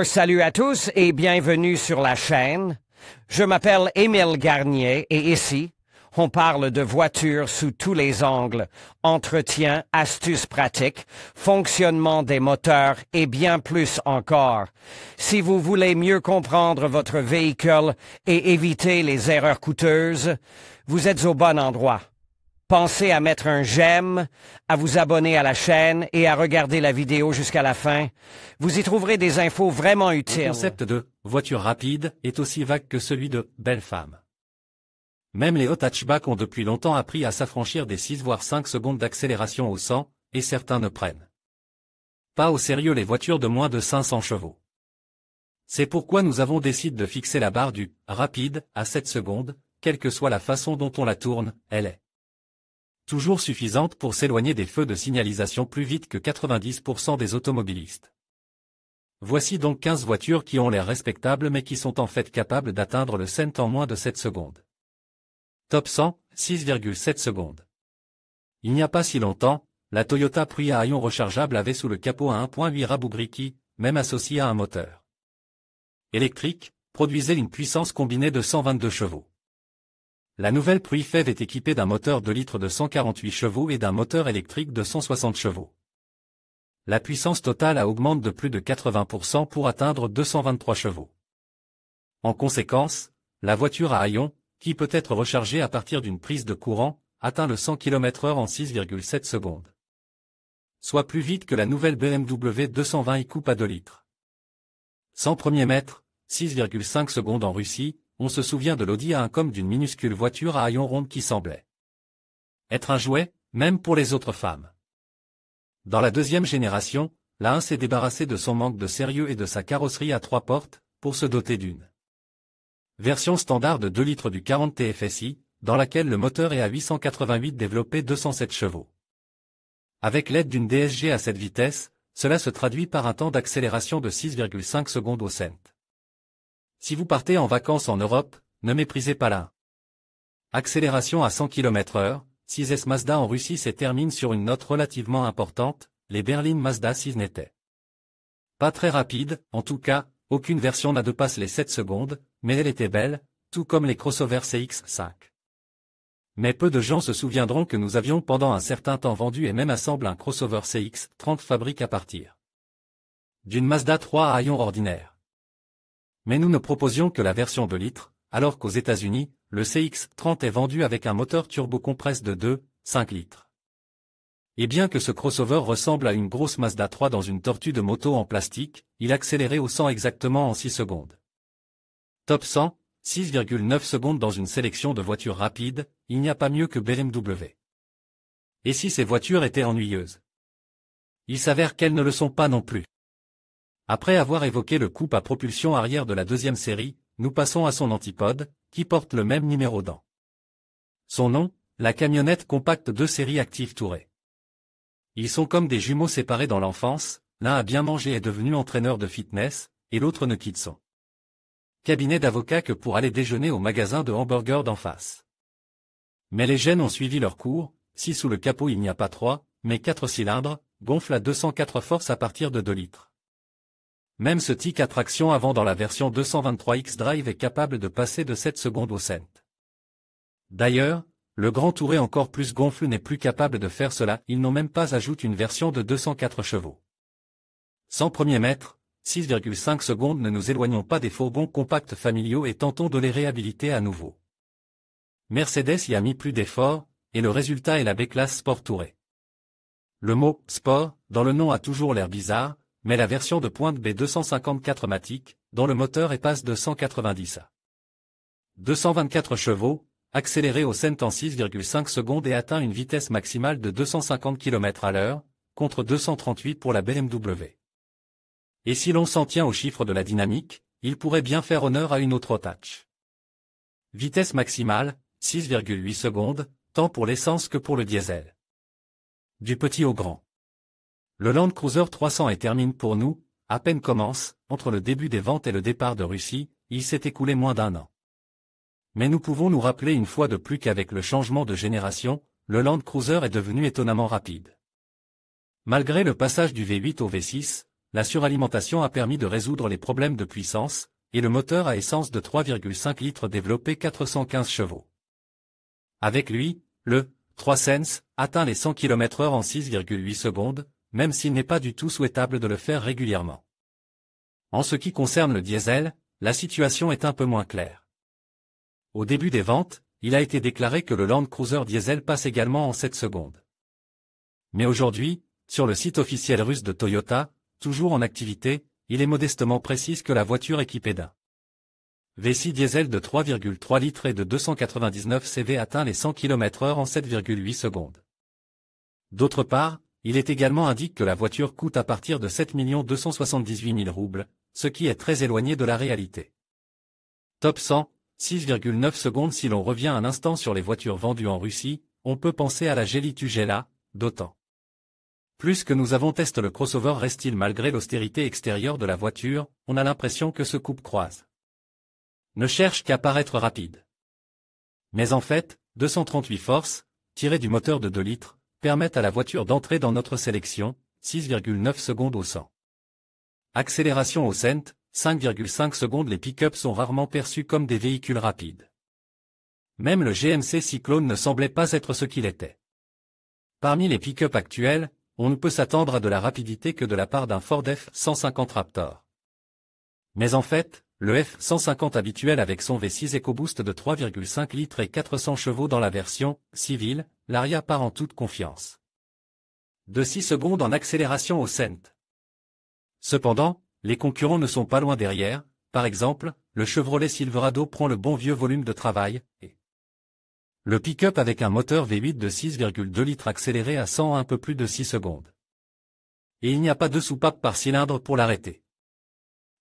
Salut à tous et bienvenue sur la chaîne. Je m'appelle Émile Garnier et ici, on parle de voitures sous tous les angles, entretien, astuces pratiques, fonctionnement des moteurs et bien plus encore. Si vous voulez mieux comprendre votre véhicule et éviter les erreurs coûteuses, vous êtes au bon endroit. Pensez à mettre un j'aime, à vous abonner à la chaîne et à regarder la vidéo jusqu'à la fin. Vous y trouverez des infos vraiment utiles. Le concept de « voiture rapide » est aussi vague que celui de « belle femme ». Même les hauts hatchbacks ont depuis longtemps appris à s'affranchir des 6 voire 5 secondes d'accélération au 100, et certains ne prennent pas au sérieux les voitures de moins de 500 chevaux. C'est pourquoi nous avons décidé de fixer la barre du « rapide » à 7 secondes, quelle que soit la façon dont on la tourne, elle est toujours suffisante pour s'éloigner des feux de signalisation plus vite que 90% des automobilistes. Voici donc 15 voitures qui ont l'air respectables mais qui sont en fait capables d'atteindre le cent en moins de 7 secondes. Top 100, 6,7 secondes. Il n'y a pas si longtemps, la Toyota Prius à ion rechargeable avait sous le capot un 1.8 Rabougri qui, même associé à un moteur électrique, produisait une puissance combinée de 122 chevaux. La nouvelle Prius FEV est équipée d'un moteur 2 litres de 148 chevaux et d'un moteur électrique de 160 chevaux. La puissance totale augmente de plus de 80% pour atteindre 223 chevaux. En conséquence, la voiture à ion, qui peut être rechargée à partir d'une prise de courant, atteint le 100 km/h en 6,7 secondes. Soit plus vite que la nouvelle BMW 220 e-Coupe à 2 litres. 100 premiers mètres, 6,5 secondes en Russie. On se souvient de l'Audi A1 d'une minuscule voiture à ion ronde qui semblait être un jouet, même pour les autres femmes. Dans la deuxième génération, la 1 s'est débarrassée de son manque de sérieux et de sa carrosserie à 3 portes, pour se doter d'une version standard de 2 litres du 40 TFSI, dans laquelle le moteur est à 888 développé 207 chevaux. Avec l'aide d'une DSG à cette vitesse, cela se traduit par un temps d'accélération de 6,5 secondes au cent. Si vous partez en vacances en Europe, ne méprisez pas la accélération à 100 km/h. 6S Mazda en Russie se termine sur une note relativement importante, les berlines Mazda 6 n'étaient pas très rapides, en tout cas, aucune version n'a dépassé les 7 secondes, mais elle était belle, tout comme les crossovers CX-5. Mais peu de gens se souviendront que nous avions pendant un certain temps vendu et même assemblé un crossover CX-30 fabrique à partir d'une Mazda 3 à ion ordinaire. Mais nous ne proposions que la version 2 litres, alors qu'aux États-Unis, le CX-30 est vendu avec un moteur turbo-compresse de 2,5 litres. Et bien que ce crossover ressemble à une grosse Mazda 3 dans une tortue de moto en plastique, il accélérait au 100 exactement en 6 secondes. Top 100, 6,9 secondes dans une sélection de voitures rapides, il n'y a pas mieux que BMW. Et si ces voitures étaient ennuyeuses? Il s'avère qu'elles ne le sont pas non plus. Après avoir évoqué le coupe à propulsion arrière de la deuxième série, nous passons à son antipode, qui porte le même numéro dans son nom, la camionnette compacte 2 série Active Tourer. Ils sont comme des jumeaux séparés dans l'enfance, l'un a bien mangé et est devenu entraîneur de fitness, et l'autre ne quitte son cabinet d'avocat que pour aller déjeuner au magasin de hamburgers d'en face. Mais les gènes ont suivi leur cours, si sous le capot il n'y a pas 3, mais 4 cylindres, gonfle à 204 forces à partir de 2 litres. Même ce tic à traction avant dans la version 223 X-Drive est capable de passer de 7 secondes au cent. D'ailleurs, le Grand Tourer encore plus gonfle n'est plus capable de faire cela, ils n'ont même pas ajouté une version de 204 chevaux. 100 premiers mètres, 6,5 secondes. Ne nous éloignons pas des fourgons compacts familiaux et tentons de les réhabiliter à nouveau. Mercedes y a mis plus d'efforts, et le résultat est la B-Class Sport Tourer. Le mot « sport » dans le nom a toujours l'air bizarre, mais la version de pointe B254 Matic, dont le moteur est passe de 190 à 224 chevaux, accéléré au cent en 6,5 secondes et atteint une vitesse maximale de 250 km/h, contre 238 pour la BMW. Et si l'on s'en tient aux chiffres de la dynamique, il pourrait bien faire honneur à une autre hatch. Vitesse maximale, 6,8 secondes, tant pour l'essence que pour le diesel. Du petit au grand. Le Land Cruiser 300 et termine pour nous, à peine commence, entre le début des ventes et le départ de Russie, il s'est écoulé moins d'un an. Mais nous pouvons nous rappeler une fois de plus qu'avec le changement de génération, le Land Cruiser est devenu étonnamment rapide. Malgré le passage du V8 au V6, la suralimentation a permis de résoudre les problèmes de puissance, et le moteur à essence de 3,5 litres développait 415 chevaux. Avec lui, le 3Sense atteint les 100 km/h en 6,8 secondes, même s'il n'est pas du tout souhaitable de le faire régulièrement. En ce qui concerne le diesel, la situation est un peu moins claire. Au début des ventes, il a été déclaré que le Land Cruiser diesel passe également en 7 secondes. Mais aujourd'hui, sur le site officiel russe de Toyota, toujours en activité, il est modestement précisé que la voiture équipée d'un V6 diesel de 3,3 litres et de 299 CV atteint les 100 km/h en 7,8 secondes. D'autre part, il est également indiqué que la voiture coûte à partir de 7 278 000 roubles, ce qui est très éloigné de la réalité. Top 100, 6,9 secondes. Si l'on revient un instant sur les voitures vendues en Russie, on peut penser à la Geely Tugela, d'autant plus que nous avons testé le crossover reste-t-il malgré l'austérité extérieure de la voiture, on a l'impression que ce coupe-croise ne cherche qu'à paraître rapide. Mais en fait, 238 forces, tirées du moteur de 2 litres, permettent à la voiture d'entrer dans notre sélection, 6,9 secondes au 100. Accélération au cent, 5,5 secondes. Les pick-up sont rarement perçus comme des véhicules rapides. Même le GMC Cyclone ne semblait pas être ce qu'il était. Parmi les pick-up actuels, on ne peut s'attendre à de la rapidité que de la part d'un Ford F-150 Raptor. Mais en fait, le F-150 habituel avec son V6 EcoBoost de 3,5 litres et 400 chevaux dans la version civile, l'Aria part en toute confiance. De 6 secondes en accélération au cent. Cependant, les concurrents ne sont pas loin derrière, par exemple, le Chevrolet Silverado prend le bon vieux volume de travail, et le pick-up avec un moteur V8 de 6,2 litres accéléré à 100 en un peu plus de 6 secondes. Et il n'y a pas de soupape par cylindre pour l'arrêter.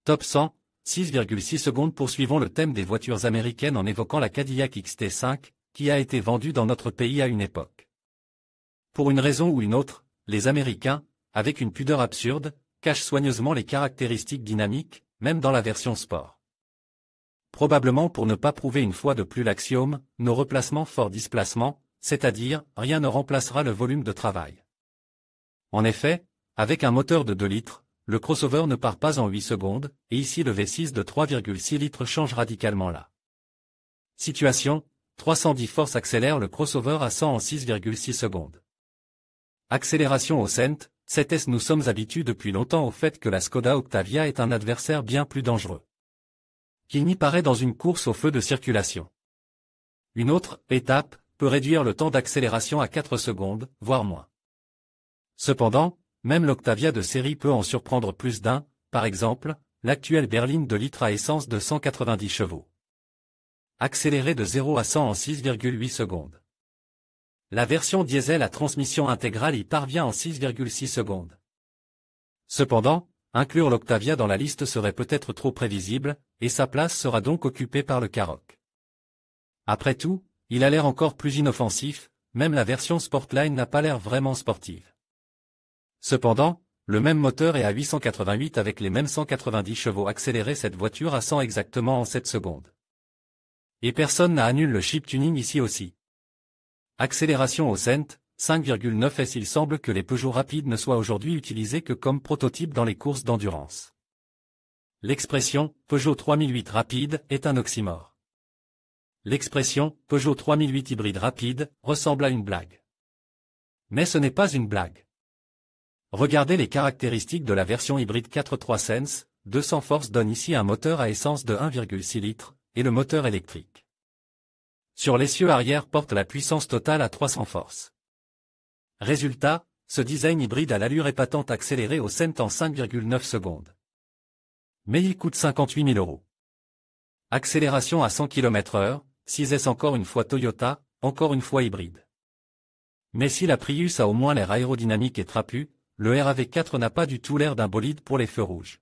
Top 100, 6,6 secondes. Poursuivons le thème des voitures américaines en évoquant la Cadillac XT5, qui a été vendue dans notre pays à une époque. Pour une raison ou une autre, les Américains, avec une pudeur absurde, cachent soigneusement les caractéristiques dynamiques, même dans la version sport. Probablement pour ne pas prouver une fois de plus l'axiome, nos replacements fort displacement, c'est-à-dire, rien ne remplacera le volume de travail. En effet, avec un moteur de 2 litres, le crossover ne part pas en 8 secondes, et ici le V6 de 3,6 litres change radicalement la situation. 310 forces accélère le crossover à 100 en 6,6 secondes. Accélération au cent, 7S. Nous sommes habitués depuis longtemps au fait que la Skoda Octavia est un adversaire bien plus dangereux qu'il n'y paraît dans une course au feu de circulation. Une autre étape peut réduire le temps d'accélération à 4 secondes, voire moins. Cependant, même l'Octavia de série peut en surprendre plus d'un, par exemple, l'actuelle berline de litre à essence de 190 chevaux. Accélérée de 0 à 100 en 6,8 secondes. La version diesel à transmission intégrale y parvient en 6,6 secondes. Cependant, inclure l'Octavia dans la liste serait peut-être trop prévisible, et sa place sera donc occupée par le Karoq. Après tout, il a l'air encore plus inoffensif, même la version Sportline n'a pas l'air vraiment sportive. Cependant, le même moteur est à 888 avec les mêmes 190 chevaux accélérés cette voiture à 100 exactement en 7 secondes. Et personne n'a annulé le chip tuning ici aussi. Accélération au cent, 5,9 S. Il semble que les Peugeot rapides ne soient aujourd'hui utilisés que comme prototype dans les courses d'endurance. L'expression « Peugeot 3008 rapide » est un oxymore. L'expression « Peugeot 3008 hybride rapide » ressemble à une blague. Mais ce n'est pas une blague. Regardez les caractéristiques de la version hybride 4.3 Sense, 200 forces donne ici un moteur à essence de 1,6 litres, et le moteur électrique sur l'essieu arrière porte la puissance totale à 300 forces. Résultat, ce design hybride a l'allure épatante accélérée au cent en 5,9 secondes. Mais il coûte 58 000 €. Accélération à 100 km/h, 6S encore une fois Toyota, encore une fois hybride. Mais si la Prius a au moins l'air aérodynamique et trapu, le RAV4 n'a pas du tout l'air d'un bolide pour les feux rouges.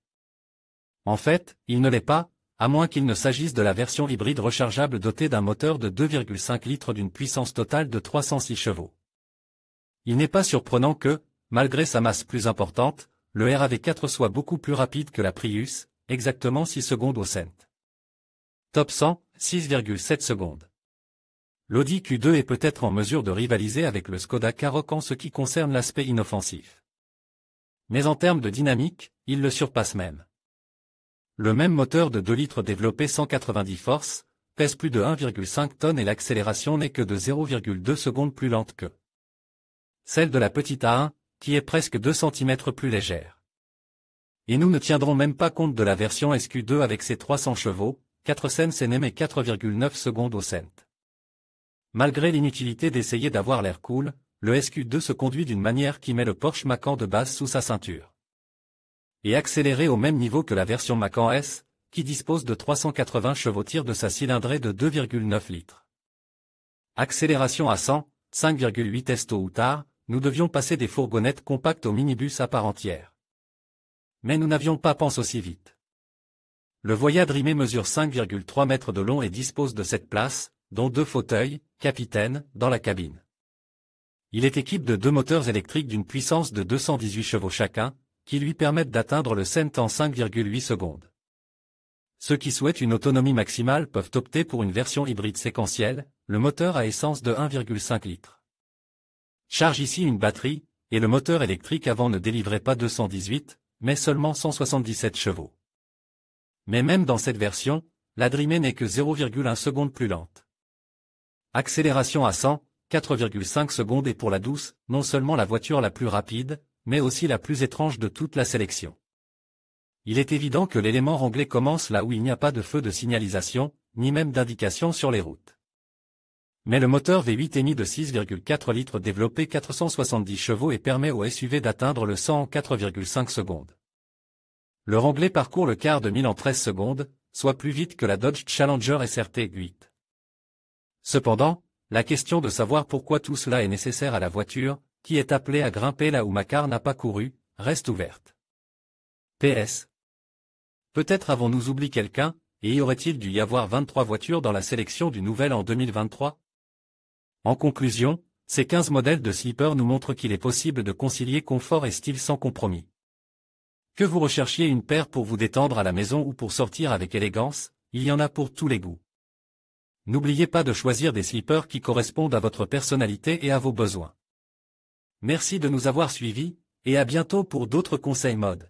En fait, il ne l'est pas, à moins qu'il ne s'agisse de la version hybride rechargeable dotée d'un moteur de 2,5 litres d'une puissance totale de 306 chevaux. Il n'est pas surprenant que, malgré sa masse plus importante, le RAV4 soit beaucoup plus rapide que la Prius, exactement 6 secondes au cent. Top 100, 6,7 secondes. L'Audi Q2 est peut-être en mesure de rivaliser avec le Skoda Karoq en ce qui concerne l'aspect inoffensif. Mais en termes de dynamique, il le surpasse même. Le même moteur de 2 litres développé 190 forces, pèse plus de 1,5 tonnes et l'accélération n'est que de 0,2 secondes plus lente que celle de la petite A1, qui est presque 2 cm plus légère. Et nous ne tiendrons même pas compte de la version SQ2 avec ses 300 chevaux, 4 cents Nm et 4,9 secondes au cent. Malgré l'inutilité d'essayer d'avoir l'air cool, le SQ2 se conduit d'une manière qui met le Porsche Macan de base sous sa ceinture. Et accéléré au même niveau que la version Macan S, qui dispose de 380 chevaux-tir de sa cylindrée de 2,9 litres. Accélération à 100, 5,8 est tôt ou tard, nous devions passer des fourgonnettes compactes au minibus à part entière. Mais nous n'avions pas pensé aussi vite. Le Voyade Rimé mesure 5,3 mètres de long et dispose de 7 places, dont 2 fauteuils, capitaine, dans la cabine. Il est équipé de 2 moteurs électriques d'une puissance de 218 chevaux chacun, qui lui permettent d'atteindre le cent en 5,8 secondes. Ceux qui souhaitent une autonomie maximale peuvent opter pour une version hybride séquentielle, le moteur à essence de 1,5 litres. Charge ici une batterie, et le moteur électrique avant ne délivrait pas 218, mais seulement 177 chevaux. Mais même dans cette version, la Dreamé n'est que 0,1 seconde plus lente. Accélération à 100, 4,5 secondes et pour la douce, non seulement la voiture la plus rapide, mais aussi la plus étrange de toute la sélection. Il est évident que l'élément renglé commence là où il n'y a pas de feu de signalisation, ni même d'indication sur les routes. Mais le moteur V8 émis de 6,4 litres développé 470 chevaux et permet au SUV d'atteindre le 100 en 4,5 secondes. Le renglé parcourt le quart de mille en 13 secondes, soit plus vite que la Dodge Challenger SRT 8. Cependant, la question de savoir pourquoi tout cela est nécessaire à la voiture, qui est appelée à grimper là où Macar n'a pas couru, reste ouverte. PS. Peut-être avons-nous oublié quelqu'un, et y aurait-il dû y avoir 23 voitures dans la sélection du nouvel en 2023 ? En conclusion, ces 15 modèles de sleeper nous montrent qu'il est possible de concilier confort et style sans compromis. Que vous recherchiez une paire pour vous détendre à la maison ou pour sortir avec élégance, il y en a pour tous les goûts. N'oubliez pas de choisir des sleepers qui correspondent à votre personnalité et à vos besoins. Merci de nous avoir suivis, et à bientôt pour d'autres conseils mode.